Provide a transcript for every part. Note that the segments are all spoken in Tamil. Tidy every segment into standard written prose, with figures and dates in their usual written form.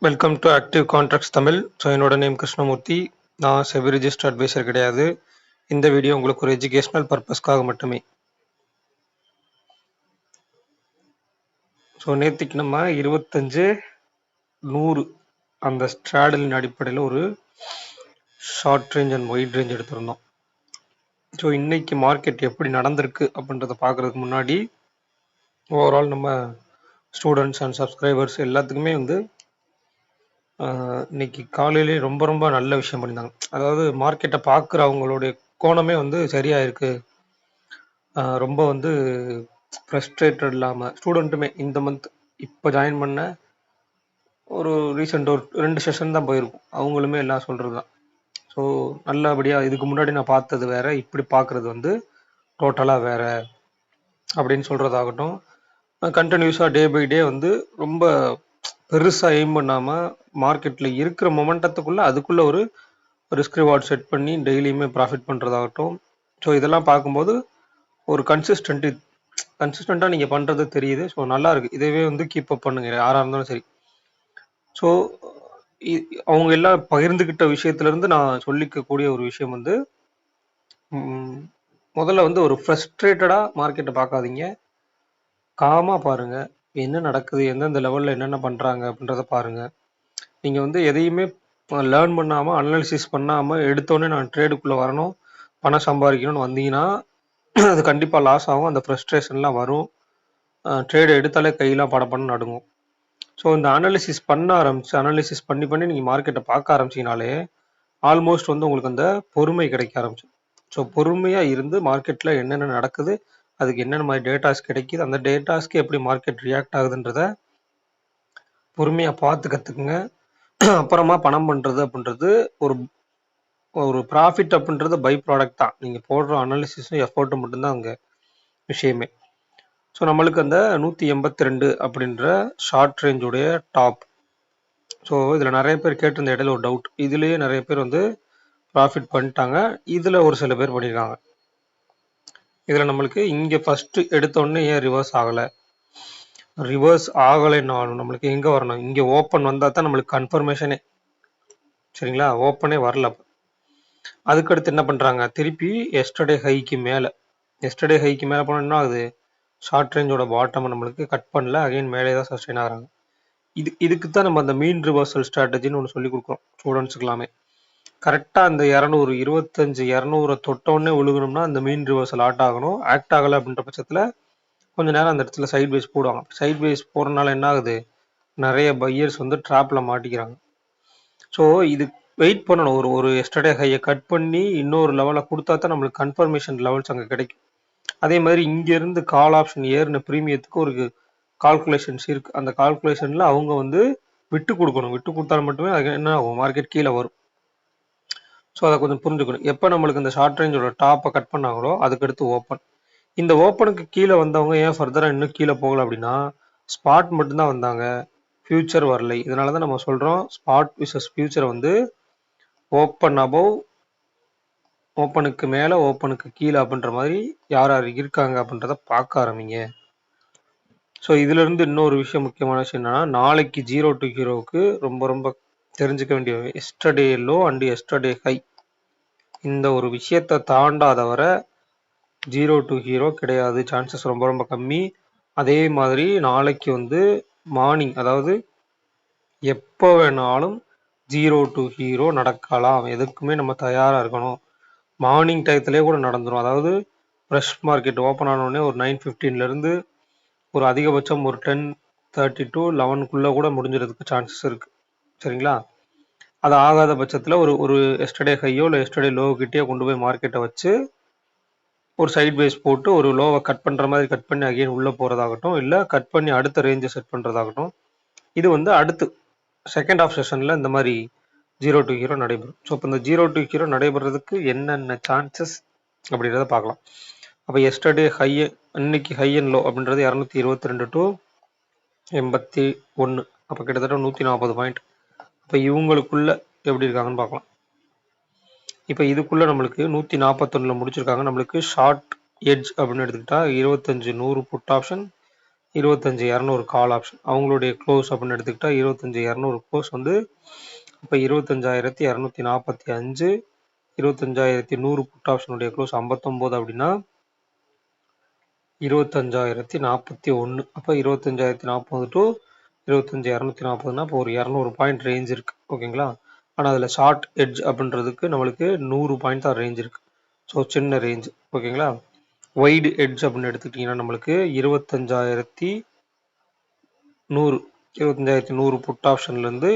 Welcome to active contracts Tamil. So என்னோட நேம் கிருஷ்ணமூர்த்தி. நான் செபி ரிஜிஸ்டர் அட்வைசர் கிடையாது. இந்த வீடியோ உங்களுக்கு ஒரு எஜுகேஷனல் பர்பஸ்க்காக மட்டுமே. ஸோ நேற்றுக்கு நம்ம 25-100 அந்த ஸ்ட்ராடலின் அடிப்படையில் ஒரு short range and wide range எடுத்திருந்தோம். ஸோ இன்னைக்கு மார்க்கெட் எப்படி நடந்திருக்கு அப்படின்றத பார்க்குறதுக்கு முன்னாடி ஓவரால் நம்ம ஸ்டூடெண்ட்ஸ் அண்ட் சப்ஸ்கிரைபர்ஸ் எல்லாத்துக்குமே இன்னைக்கு காலையிலே ரொம்ப ரொம்ப நல்ல விஷயம் பண்ணியிருந்தாங்க. அதாவது மார்க்கெட்டை பார்க்குற அவங்களுடைய கோணமே சரியா இருக்கு. ரொம்ப ஃப்ரஸ்ட்ரேட்டட் இல்லாமல் ஸ்டூடெண்ட்டுமே இந்த மந்த் இப்போ ஜாயின் பண்ண ஒரு ரீசெண்ட் ஒரு 2 செஷன் தான் போயிருக்கும். அவங்களுமே எல்லாம் சொல்கிறது தான். ஸோ நல்லபடியாக இதுக்கு முன்னாடி நான் பார்த்தது வேற, இப்படி பார்க்குறது டோட்டலாக வேற அப்படின்னு சொல்கிறதாகட்டும். கண்டினியூஸாக டே பை டே ரொம்ப பெருசாக எய்ம் பண்ணாமல் மார்க்கெட்டில் இருக்கிற மொமெண்டத்துக்குள்ளே அதுக்குள்ளே ஒரு ரிஸ்க் ரிவார்ட் செட் பண்ணி டெய்லியுமே ப்ராஃபிட் பண்ணுறதாகட்டும். ஸோ இதெல்லாம் பார்க்கும்போது ஒரு கன்சிஸ்டண்ட்டாக நீங்கள் பண்ணுறது தெரியுது. ஸோ நல்லா இருக்குது. இதவே கீப் அப் பண்ணுங்க, யாராக இருந்தாலும் சரி. ஸோ அவங்க எல்லாம் பகிர்ந்துக்கிட்ட விஷயத்துலேருந்து நான் சொல்லிக்கக்கூடிய ஒரு விஷயம் முதல்ல ஒரு ஃப்ரஸ்ட்ரேட்டடாக மார்க்கெட்டை பார்க்காதீங்க. காமாக பாருங்கள், என்ன நடக்குது, எந்தெந்த லெவலில் என்னென்ன பண்ணுறாங்க அப்படின்றத பாருங்கள். நீங்கள் எதையுமே லேர்ன் பண்ணாமல் அனாலிசிஸ் பண்ணாமல் எடுத்தோடனே நான் ட்ரேடுக்குள்ளே வரணும், பணம் சம்பாதிக்கணும்னு வந்தீங்கன்னா அது கண்டிப்பாக லாஸ் ஆகும். அந்த ஃப்ரஸ்ட்ரேஷன்லாம் வரும். ட்ரேடு எடுத்தாலே கையெல்லாம் படப்படன்னு நடுங்கும். ஸோ இந்த அனாலிசிஸ் பண்ணி நீங்கள் மார்க்கெட்டை பார்க்க ஆரம்பிச்சிங்கனாலே ஆல்மோஸ்ட் உங்களுக்கு அந்த பொறுமை கிடைக்க ஆரம்பிச்சு. ஸோ பொறுமையாக இருந்து மார்க்கெட்டில் என்னென்ன நடக்குது, அதுக்கு என்னென்ன மாதிரி டேட்டாஸ் கிடைக்குது, அந்த டேட்டாஸ்க்கு எப்படி மார்க்கெட் ரியாக்ட் ஆகுதுன்றத பொறுமையாக பார்த்து கற்றுக்குங்க. அப்புறமா பணம் பண்ணுறது அப்படின்றது ஒரு ப்ராஃபிட் அப்படின்றது பை ப்ராடக்ட் தான். நீங்கள் போடுற அனாலிசிஸும் எஃபோர்ட்டும் மட்டும்தான் அங்கே விஷயமே. ஸோ நம்மளுக்கு அந்த 182 அப்படின்ற ஷார்ட் ரேஞ்சுடைய டாப். ஸோ இதில் நிறைய பேர் கேட்டிருந்த இடையில ஒரு டவுட். இதுலேயே நிறைய பேர் ப்ராஃபிட் பண்ணிட்டாங்க. இதில் ஒரு சில பேர் பண்ணியிருக்காங்க. இதில் நம்மளுக்கு இங்கே ஃபஸ்ட்டு எடுத்தோடனே ஏன் ரிவர்ஸ் ஆகலை? ரிவர்ஸ் ஆகலைன்னாலும் நம்மளுக்கு எங்கே வரணும்? இங்கே ஓப்பன் வந்தால் தான் நம்மளுக்கு கன்ஃபர்மேஷனே. சரிங்களா? ஓப்பனே வரல. அதுக்கடுத்து என்ன பண்ணுறாங்க? திருப்பி எஸ்டர்டே ஹைக்கு மேலே போனால் என்ன ஆகுது? ஷார்ட் ரேஞ்சோட பாட்டம் நம்மளுக்கு கட் பண்ணல, அகைன் மேலே தான் சஸ்டெயின் ஆகிறாங்க. இதுக்கு தான் நம்ம அந்த மீன் ரிவர்சல் ஸ்ட்ராட்டஜின்னு ஒன்று சொல்லி கொடுக்குறோம் ஸ்டூடெண்ட்ஸுக்கு எல்லாமே. கரெக்டாக அந்த 200 தொட்டோடனே விழுகணும்னா அந்த மீன் ரிவர்சல் ஆக்ட் ஆகலை அப்படின்ற பட்சத்தில் கொஞ்சம் நேரம் அந்த இடத்துல சைட் வேஸ் போடுவாங்க. சைட் வேஸ் போகிறனால என்ன ஆகுது? நிறைய பையர்ஸ் ட்ராப்பில் மாட்டிக்கிறாங்க. ஸோ இது வெயிட் பண்ணணும். ஒரு எஸ்டர்டே ஹையை கட் பண்ணி இன்னொரு லெவலில் கொடுத்தா தான் நம்மளுக்கு கன்ஃபர்மேஷன் லெவல்ஸ் அங்கே கிடைக்கும். அதே மாதிரி இங்கேருந்து கால் ஆப்ஷன் ஏறின ப்ரீமியத்துக்கு ஒரு கால்குலேஷன்ஸ் இருக்குது. அந்த கால்குலேஷனில் அவங்க விட்டு கொடுக்கணும். விட்டு கொடுத்தாலும் மட்டுமே அது என்ன ஆகும்? மார்க்கெட் கீழே வரும். ஸோ அதை கொஞ்சம் புரிஞ்சுக்கணும். எப்போ நம்மளுக்கு இந்த ஷார்ட் ரேஞ்சோட டாப்பை கட் பண்ணாங்களோ அதுக்கடுத்து ஓப்பன். இந்த ஓப்பனுக்கு கீழே வந்தவங்க ஏன் ஃபர்தராக இன்னும் கீழே போகல அப்படின்னா ஸ்பாட் மட்டும்தான் வந்தாங்க, ஃபியூச்சர் வரலை. இதனால தான் நம்ம சொல்கிறோம் spot versus future open above, ஓப்பனுக்கு மேலே, ஓப்பனுக்கு கீழே அப்படின்ற மாதிரி யார் யார் இருக்காங்க அப்படின்றத பார்க்க ஆரம்பிங்க. ஸோ இதுலேருந்து இன்னொரு விஷயம், முக்கியமான விஷயம் என்னன்னா, நாளைக்கு 0 to ஹீரோவுக்கு ரொம்ப ரொம்ப தெரிஞ்சுக்க வேண்டிய yesterday low and yesterday high. இந்த ஒரு விஷயத்தை தாண்டாத வரை 0 to ஹீரோ கிடையாது. சான்சஸ் ரொம்ப ரொம்ப கம்மி. அதே மாதிரி நாளைக்கு மார்னிங், அதாவது எப்போ வேணாலும் 0 to ஹீரோ நடக்கலாம். எதுக்குமே நம்ம தயாராக இருக்கணும். மார்னிங் டயத்துலேயே கூட நடந்துடும். அதாவது ஃப்ரெஷ் மார்க்கெட் ஓப்பன் ஆனோடனே ஒரு 9:15 ஒரு அதிகபட்சம் ஒரு 10:30 to 11 கூட முடிஞ்சிடறதுக்கு சான்சஸ் இருக்குது. சரிங்களா? அது ஆகாத பட்சத்தில் ஒரு எஸ்டர்டே ஹையோ இல்லை எஸ்டர்டே லோக்கிட்டேயோ கொண்டு போய் மார்க்கெட்டை வச்சு ஒரு சைட் வேஸ் போட்டு ஒரு லோவை கட் பண்ணுற மாதிரி கட் பண்ணி அகைன் உள்ளே போகிறதாகட்டும், இல்லை கட் பண்ணி அடுத்த ரேஞ்சை செட் பண்ணுறதாகட்டும். இது அடுத்து செகண்ட் ஆஃப் செஷனில் இந்த மாதிரி 0 to ஹீரோ நடைபெறும். ஸோ இப்போ இந்த 0 to ஹீரோ நடைபெறதுக்கு என்னென்ன சான்சஸ் அப்படின்றத பார்க்கலாம். அப்போ எஸ்டர்டே இன்னைக்கு ஹை அண்ட் லோ அப்படின்றது 222 to 81. அப்போ கிட்டத்தட்ட 140 பாயிண்ட். இப்போ இவங்களுக்குள்ள எப்படி இருக்காங்கன்னு பார்க்கலாம். இப்போ இதுக்குள்ள நம்மளுக்கு 141 முடிச்சிருக்காங்க. நம்மளுக்கு ஷார்ட் எட்ஜ் அப்படின்னு எடுத்துக்கிட்டா 25-100 புட் ஆப்ஷன், 25,200 கால் ஆப்ஷன். அவங்களுடைய க்ளோஸ் அப்படின்னு எடுத்துக்கிட்டா 25,200 க்ளோஸ் வந்து இப்போ 25,245, 25,100 புட் ஆப்ஷனுடைய க்ளோஸ் 59 அப்படின்னா 25,041. அப்போ 25,040 டு 25,240னா இப்போ ஒரு 200 பாயிண்ட் ரேஞ்ச் இருக்கு. ஓகேங்களா? ஆனால் அதில் ஷார்ட் எட்ஜ் அப்படின்றதுக்கு நம்மளுக்கு 100 பாயிண்ட் தான் ரேஞ்ச் இருக்கு. ஸோ சின்ன ரேஞ்ச். ஓகேங்களா? வைடு எட்ஜ் அப்படின்னு எடுத்துக்கிட்டிங்கன்னா நம்மளுக்கு 25,100 புட் ஆப்ஷன்லேருந்து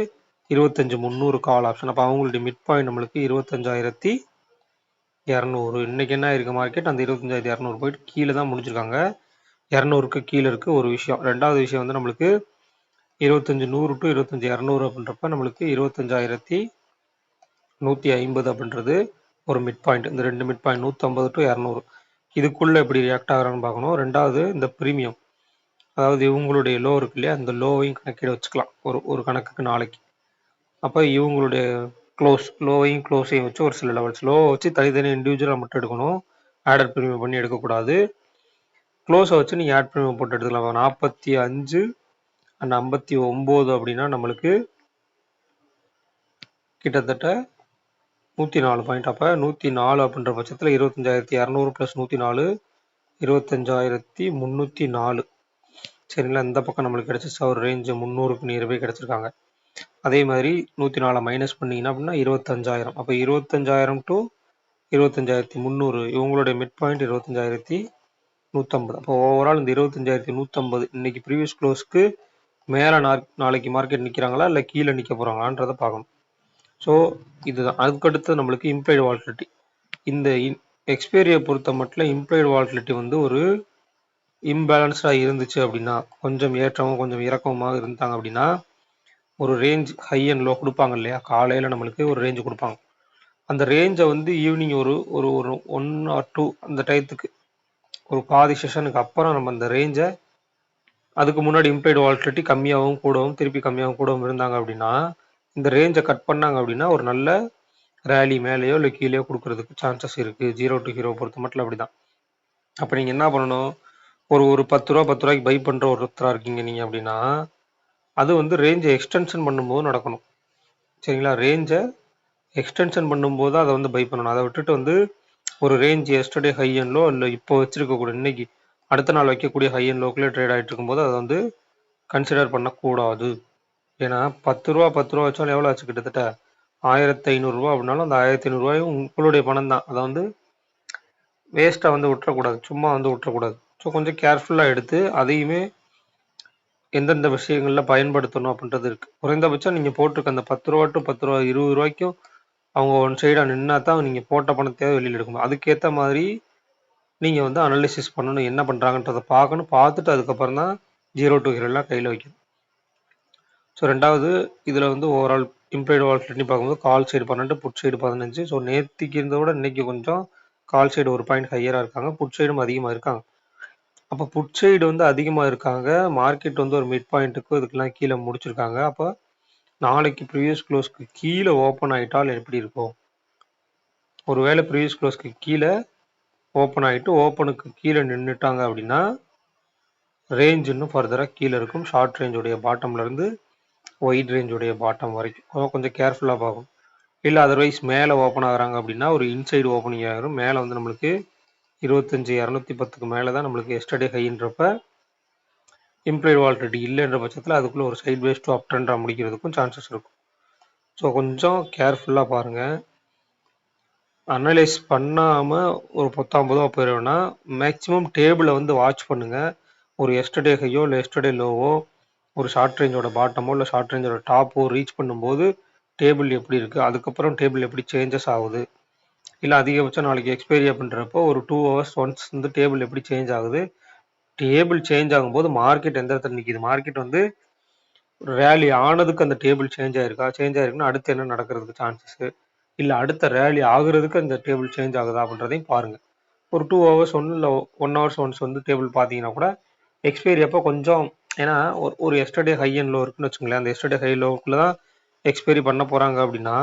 25,300 கால் ஆப்ஷன். அப்போ அவங்களுடைய மிட் பாயிண்ட் நம்மளுக்கு 25,200. இன்னைக்கு என்ன ஆயிருக்கு மார்க்கெட் அந்த 25,200 போயிட்டு கீழே தான் முடிச்சிருக்காங்க. 200க்கு கீழே இருக்கு ஒரு விஷயம். ரெண்டாவது விஷயம் வந்து நம்மளுக்கு 25,100 டு 25,200 அப்படின்றப்ப நம்மளுக்கு 25,150 அப்படின்றது ஒரு மிட் பாயிண்ட். இந்த ரெண்டு மிட் பாயிண்ட் 150 டு 200 இதுக்குள்ள எப்படி ரியாக்ட் ஆகுறான்னு பார்க்கணும். ரெண்டாவது இந்த ப்ரீமியம், அதாவது இவங்களுடைய லோ இருக்கு இல்லையா, அந்த லோவையும் கணக்கிட வச்சுக்கலாம் ஒரு கணக்குக்கு நாளைக்கு. அப்போ இவங்களுடைய லோவையும் க்ளோஸையும் வச்சு ஒரு சில லெவல்ஸ் லோவை வச்சு தனித்தனி இண்டிவிஜுவலாக மட்டும் எடுக்கணும். ஆடர் ப்ரீமியம் பண்ணி எடுக்கக்கூடாது. க்ளோஸை வச்சு நீங்கள் ஆட் ப்ரீமியம் போட்டு எடுத்துக்கலாம். 45 அண்ட் 59 அப்படின்னா நம்மளுக்கு கிட்டத்தட்ட 104 பாயிண்ட். அப்போ 104 அப்படின்ற பட்சத்தில் 25,200 ப்ளஸ் 104 25,304. சரிங்களா? இந்த பக்கம் நம்மளுக்கு கிடைச்சிச்சு ஒரு ரேஞ்சு 300க்கு நியர்பை கிடைச்சிருக்காங்க. அதே மாதிரி 104 மைனஸ் பண்ணிங்கன்னா அப்படின்னா 25,000. அப்போ 25,000 டு 25,300 இவங்களுடைய மிட் பாயிண்ட் 25,150. அப்போ ஓவரால் இந்த 25,150 இன்னைக்கு ப்ரீவியஸ் க்ளோஸ்க்கு மேலே நாளைக்கு மார்க்கெட் நிற்கிறாங்களா இல்லை கீழே நிற்க போகிறாங்களான்றதை பார்க்கணும். ஸோ இதுதான். அதுக்கடுத்து நம்மளுக்கு இம்ப்ளைடு வால்டிலிட்டி. இந்த எக்ஸ்பைரியை பொறுத்த மட்டும் இம்ப்ளைடு வால்டிலிட்டி வந்து ஒரு இம்பேலன்ஸ்டாக இருந்துச்சு அப்படின்னா, கொஞ்சம் ஏற்றமும் கொஞ்சம் இறக்கமாக இருந்தாங்க அப்படின்னா ஒரு ரேஞ்ச் ஹை அண்ட் லோ கொடுப்பாங்க இல்லையா, காலையில் நம்மளுக்கு ஒரு ரேஞ்சு கொடுப்பாங்க. அந்த ரேஞ்சை வந்து ஈவினிங் ஒரு ஒரு ஒரு 1 or 2 அந்த டயத்துக்கு ஒரு பாதி செஷனுக்கு அப்புறம் நம்ம அந்த ரேஞ்சை, அதுக்கு முன்னாடி இம்ப்ளைடு வால்டிலிட்டி கம்மியாகவும் கூடவும் திருப்பி கம்மியாகவும் கூடவும் இருந்தாங்க அப்படின்னா இந்த ரேஞ்சை கட் பண்ணாங்க அப்படின்னா ஒரு நல்ல ரேலி மேலேயோ இல்லை கீழேயோ கொடுக்கறதுக்கு சான்சஸ் இருக்குது. 0 to ஹீரோ பொறுத்த மட்டும் அப்படி தான். அப்போ நீங்கள் என்ன பண்ணணும், ஒரு 10 ரூபாய்க்கு பை பண்ணுற ஒருத்தராக இருக்கீங்க நீங்கள் அப்படின்னா அது வந்து ரேஞ்சை எக்ஸ்டென்ஷன் பண்ணும்போது நடக்கணும். சரிங்களா? ரேஞ்சை எக்ஸ்டென்ஷன் பண்ணும்போது அதை வந்து பை பண்ணணும். அதை விட்டுட்டு வந்து ஒரு range yesterday high and low இல்லை இப்போ வச்சிருக்கக்கூடிய இன்னைக்கு அடுத்த நாள் வைக்கக்கூடிய ஹை அண்ட் லோக்குள்ளே ட்ரேட் ஆகிட்டு இருக்கும்போது அதை வந்து கன்சிடர் பண்ணக்கூடாது. ஏன்னா 10 ரூபா வச்சாலும் எவ்வளோ ஆச்சு, கிட்டத்தட்ட 1,500 அப்படின்னாலும் அந்த 1,500 உங்களுடைய பணம் தான். அதை வந்து வேஸ்ட்டாக வந்து விட்டுறக்கூடாது, சும்மா வந்து விட்டுறக்கூடாது. ஸோ கொஞ்சம் கேர்ஃபுல்லாக எடுத்து அதையுமே எந்தெந்த விஷயங்களில் பயன்படுத்தணும் அப்படின்றது இருக்குது. குறைந்தபட்சம் நீங்கள் போட்டிருக்க அந்த 10 ரூபா டு 10 ரூபா 20 ரூபாய்க்கும் அவங்க ஒன் சைடாக நின்னா தான் நீங்கள் போட்ட பணத்தையாவது வெளியில் எடுக்கணும். அதுக்கேற்ற மாதிரி நீங்கள் வந்து அனலிசிஸ் பண்ணணும், என்ன பண்ணுறாங்கன்றதை பார்க்கணும். பார்த்துட்டு அதுக்கப்புறம் தான் 0 to ஹீரோலாம் கையில் வைக்கணும். ஸோ ரெண்டாவது இதில் வந்து ஓவரால் இம்ப்ளைடு வால்டிலிட்டி பார்க்கும்போது call side 12, put side 15. So நேற்றுக்கு இருந்ததை விட இன்னைக்கு கொஞ்சம் கால் சைடு ஒரு பாயிண்ட் ஹையராக இருக்காங்க, புட் சைடும் அதிகமாக இருக்காங்க. அப்போ புட் சைடு வந்து அதிகமாக இருக்காங்க, மார்க்கெட் வந்து ஒரு மிட் பாயிண்ட்டுக்கு இதுக்கெல்லாம் கீழே முடிச்சிருக்காங்க. அப்போ நாளைக்கு ப்ரீவியஸ் க்ளோஸ்க்கு கீழே ஓப்பன் ஆகிட்டால் எப்படி இருக்கும், ஒருவேளை ப்ரீவியஸ் க்ளோஸ்க்கு கீழே ஓப்பன் ஆகிட்டு ஓப்பனுக்கு கீழே நின்றுட்டாங்க அப்படின்னா ரேஞ்ச் இன்னும் ஃபர்தராக கீழே இருக்கும். ஷார்ட் ரேஞ்சுடைய பாட்டம்லேருந்து ஒயிட் ரேஞ்சுடைய பாட்டம் வரைக்கும் கொஞ்சம் கேர்ஃபுல்லாக பார்க்கணும். இல்லை அதர்வைஸ் மேலே ஓப்பன் ஆகுறாங்க அப்படின்னா ஒரு இன்சைடு ஓப்பனிங் ஆகிரும். மேலே வந்து நம்மளுக்கு 25,210க்கு மேலே தான் நம்மளுக்கு எஸ்டர்டே ஹைன்றப்ப இம்ப்ளைடு வால்டிலிட்டி இல்லைன்ற பட்சத்தில் அதுக்குள்ளே ஒரு சைட் வேஸ் டு அப் ட்ரெண்டாக முடிக்கிறதுக்கும் சான்சஸ் இருக்கும். ஸோ கொஞ்சம் கேர்ஃபுல்லாக பாருங்கள். அனலைஸ் பண்ணாமல் ஒரு 10-50 ரூபா போயிடுவேன்னா மேக்ஸிமம் டேபிளை வந்து வாட்ச் பண்ணுங்கள். ஒரு எஸ்டர்டே ஹையோ இல்லை எஸ்டர்டே லோவோ, ஒரு ஷார்ட் ரேஞ்சோட பாட்டமோ இல்லை ஷார்ட் ரேஞ்சோட டாப்போ ரீச் பண்ணும்போது டேபிள் எப்படி இருக்குது, அதுக்கப்புறம் டேபிள் எப்படி சேஞ்சஸ் ஆகுது, இல்லை அதிகபட்சம் நாளைக்கு எக்ஸ்பைரி அப்படின்றப்போ ஒரு 2 hours ஒன்ஸ் வந்து டேபிள் எப்படி சேஞ்ச் ஆகுது. டேபிள் சேஞ்ச் ஆகும்போது மார்க்கெட் எந்த இடத்துல நிற்கிது, மார்க்கெட் வந்து ரேலி ஆனதுக்கு அந்த டேபிள் சேஞ்ச் ஆயிருக்குன்னா அடுத்து என்ன நடக்கிறதுக்கு சான்சஸ், இல்லை அடுத்த ரேலி ஆகுறதுக்கு அந்த டேபிள் சேஞ்ச் ஆகுதா அப்படின்றதையும் பாருங்கள். ஒரு 2 hours இல்லை 1 hours ஒன்ஸ் வந்து டேபிள் பார்த்தீங்கன்னா கூட எக்ஸ்பைரி அப்போ கொஞ்சம், ஏன்னா ஒரு எஸ்டர்டே ஹை அண்ட் லோ இருக்குன்னு வச்சுங்களேன், அந்த எஸ்டர்டே ஹை லோக்குள்ளே தான் எக்ஸ்பைரி பண்ண போகிறாங்க அப்படின்னா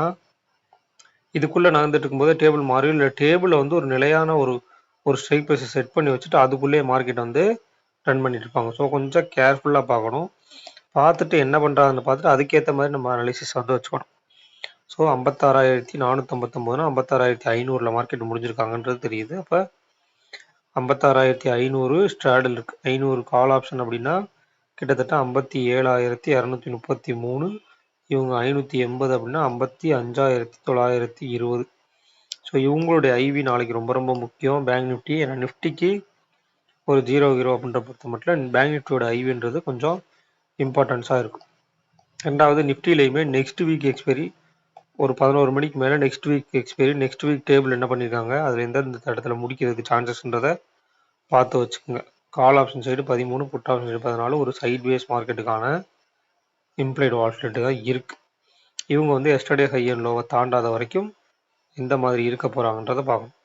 இதுக்குள்ளே நடந்துட்டு இருக்கும்போது டேபிள் மாறும். இல்லை டேபிளை வந்து ஒரு நிலையான ஒரு ஸ்ட்ரைக் ப்ரைஸை செட் பண்ணி வச்சுட்டு அதுக்குள்ளேயே மார்க்கெட் வந்து ரன் பண்ணிட்டு இருப்பாங்க. ஸோ கொஞ்சம் கேர்ஃபுல்லாக பார்க்கணும். பார்த்துட்டு என்ன பண்ணுறாங்கன்னு பார்த்துட்டு அதுக்கேற்ற மாதிரி நம்ம அனாலிசிஸ் வந்து வச்சுக்கணும். ஸோ 56,459 56,500 மார்க்கெட் முடிஞ்சிருக்காங்கன்றது தெரியுது. அப்போ 56,500 ஸ்ட்ராடல் இருக்குது. 500 கால் ஆப்ஷன் அப்படின்னா கிட்டத்தட்ட 57,233. இவங்க 580 அப்படின்னா 55,920. ஸோ இவங்களுடைய ஐவி நாளைக்கு ரொம்ப ரொம்ப முக்கியம். பேங்க் நிஃப்டி, ஏன்னா நிஃப்டிக்கு ஒரு 0 அப்படின்ற பொறுத்த மட்டும் பேங்க் நிஃப்டியோட ஐவின்றது கொஞ்சம் இம்பார்ட்டன்ஸாக இருக்கும். ரெண்டாவது நிஃப்டிலையுமே நெக்ஸ்ட் வீக் எக்ஸ்பைரி ஒரு 11 மணிக்கு மேலே next week expiry, next week table என்ன பண்ணியிருக்காங்க, அதில் எந்தெந்த இடத்துல முடிக்கிறதுக்கு சான்சஸ்ன்றதை பார்த்து வச்சுக்கோங்க. Call option side 13, put option side 14 ஒரு சைட்வேஸ் மார்க்கெட்டுக்கான இம்ப்ளைடு வால்டிலிட்டி தான் இருக்குது. இவங்க வந்து எஸ்டர்டே ஹை அண்ட் லோவை தாண்டாத வரைக்கும் எந்த மாதிரி இருக்க போகிறாங்கன்றதை பார்க்கணும்.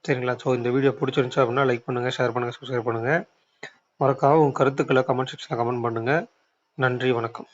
சரிங்களா? ஸோ இந்த வீடியோ பிடிச்சிருந்துச்சு அப்படின்னா லைக் பண்ணுங்கள், ஷேர் பண்ணுங்கள், சப்ஸ்கிரைப் பண்ணுங்கள். மறக்காம உங்கள் கருத்துக்களை கமெண்ட் செக்ஷனில் கமெண்ட் பண்ணுங்கள். நன்றி, வணக்கம்.